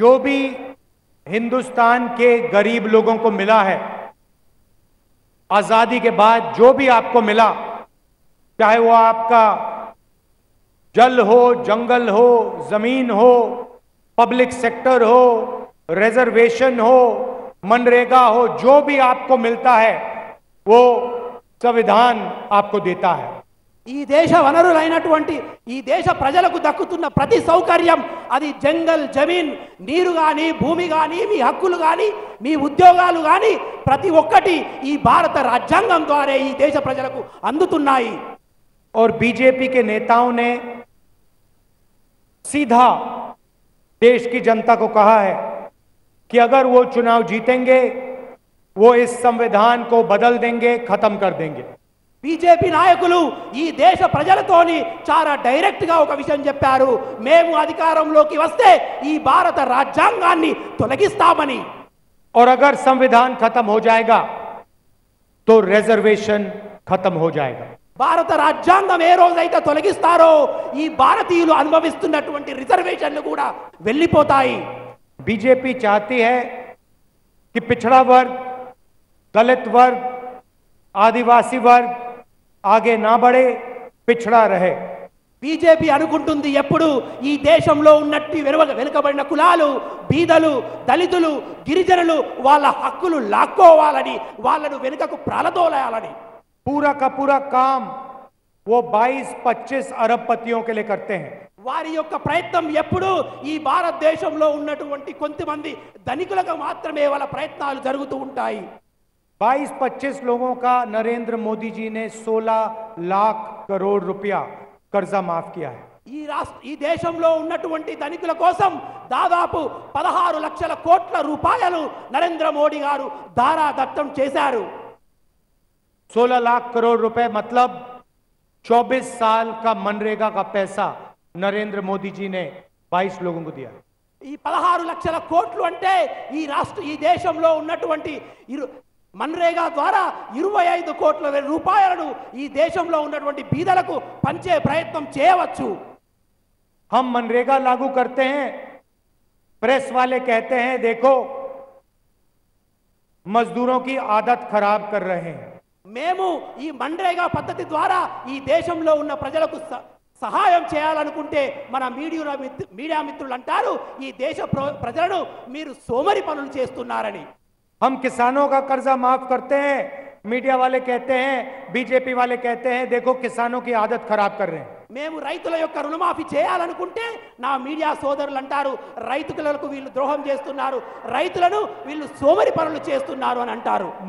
जो भी हिंदुस्तान के गरीब लोगों को मिला है, आजादी के बाद जो भी आपको मिला, चाहे वो आपका जल हो, जंगल हो, जमीन हो, पब्लिक सेक्टर हो, रिजर्वेशन हो, मनरेगा हो, जो भी आपको मिलता है वो संविधान आपको देता है। ఈ దేశ వనరులైనటువంటి ఈ దేశ ప్రజలకు దక్కుతున్న ప్రతి సౌకర్యం, అది జంగల్, జమీన్, నీరు గాని, భూమి గాని, మీ హక్కులు గాని, మీ ఉద్యోగాలు గాని, ప్రతి ఒక్కటి ఈ భారత రాజ్యాంగం ద్వారా ఈ దేశ ప్రజలకు అందుతున్నాయి। और बीजेपी के नेताओं ने सीधा देश की जनता को कहा है कि अगर वो चुनाव जीतेंगे, वो इस संविधान को बदल देंगे, खत्म कर देंगे। బీజేపీ నాయకులు ఈ దేశ ప్రజలతోని చాలా డైరెక్ట్ గా ఒక విషయం చెప్పారు, మేము అధికారంలోకి వస్తే ఈ భారత రాజ్యాంగాన్ని తొలగిస్తామని। और अगर संविधान खत्म हो जाएगा तो रिजर्वेशन खत्म हो जाएगा। భారత రాజ్యాంగం ఏ రోజైతే తొలగిస్తారో ఈ భారతీయులు అనుభవిస్తున్నటువంటి రిజర్వేషన్లు కూడా వెళ్ళిపోతాయి। बीजेपी चाहती है कि पिछड़ा वर्ग, दलित वर्ग, आदिवासी वर्ग आगे ना बढ़े, पिछड़ा रहे। బీజేపీ అనుకుంటుంది ఎప్పుడు ఈ దేశంలో ఉన్నట్టి వెనుకబడిన కులాలు, బీదలు, దళితులు, గిరిజనులు వాళ్ళ హక్కులు లాక్కోవాలని, వాళ్ళను వెనుకకు ప్రాలదోలాలని। पूरा का पूरा काम वो 22-25 अरबपतियों के लिए करते हैं। వారి యొక్క ప్రయత్నం ఎప్పుడు ఈ భారతదేశంలో ఉన్నటువంటి కొంతమంది ధనికులకు మాత్రమే వాళ్ళ ప్రయత్నాలు జరుగుతూ ఉంటాయి। 22-25 लोगों का नरेंद्र मोदी जी ने 16 लाख करोड़ रुपया कर्जा माफ किया है। ఈ దేశంలో ఉన్నటువంటి ధనికుల కోసం దాదాపు 16 లక్షల కోట్ల రూపాయలు నరేంద్ర మోడీ గారు దారాదత్తం చేశారు। 16 लाख करोड़ रुपए मतलब 24 साल का मनरेगा का पैसा नरेंद्र मोदी जी ने 22 लोगों को दिया। ఈ 16 లక్షల కోట్లు అంటే ఈ దేశంలో ఉన్నటువంటి మన్రేగా ద్వారా 25 కోట్ల రూపాయలను ఈ దేశంలో ఉన్నటువంటి బీదలకు పంచే ప్రయత్నం చేయవచ్చు। हम मनरेगा लागू करते हैं, प्रेस वाले कहते हैं देखो मजदूरों की आदत खराब कर रहे हैं। మేము ఈ మన్రేగా పద్ధతి ద్వారా ఈ దేశంలో ఉన్న ప్రజలకు సహాయం చేయాలనుకుంటే మన మీడియా మిత్రులు అంటారు ఈ దేశ ప్రజలను మీరు సోమరి పనులు చేస్తున్నారని। हम किसानों का कर्जा माफ करते हैं, मीडिया वाले कहते हैं, बीजेपी वाले कहते हैं देखो किसानों की आदत खराब कर रहे हैं। మేము రైతుల యొక్క రుణమాఫీ చేయాలనుకుంటే నా మీడియా సోదరులు అంటారు రైతులకు వీళ్ళు ద్రోహం చేస్తున్నారు, రైతులను వీళ్ళు సోమరి పనులు చేస్తున్నారు అని అంటారు।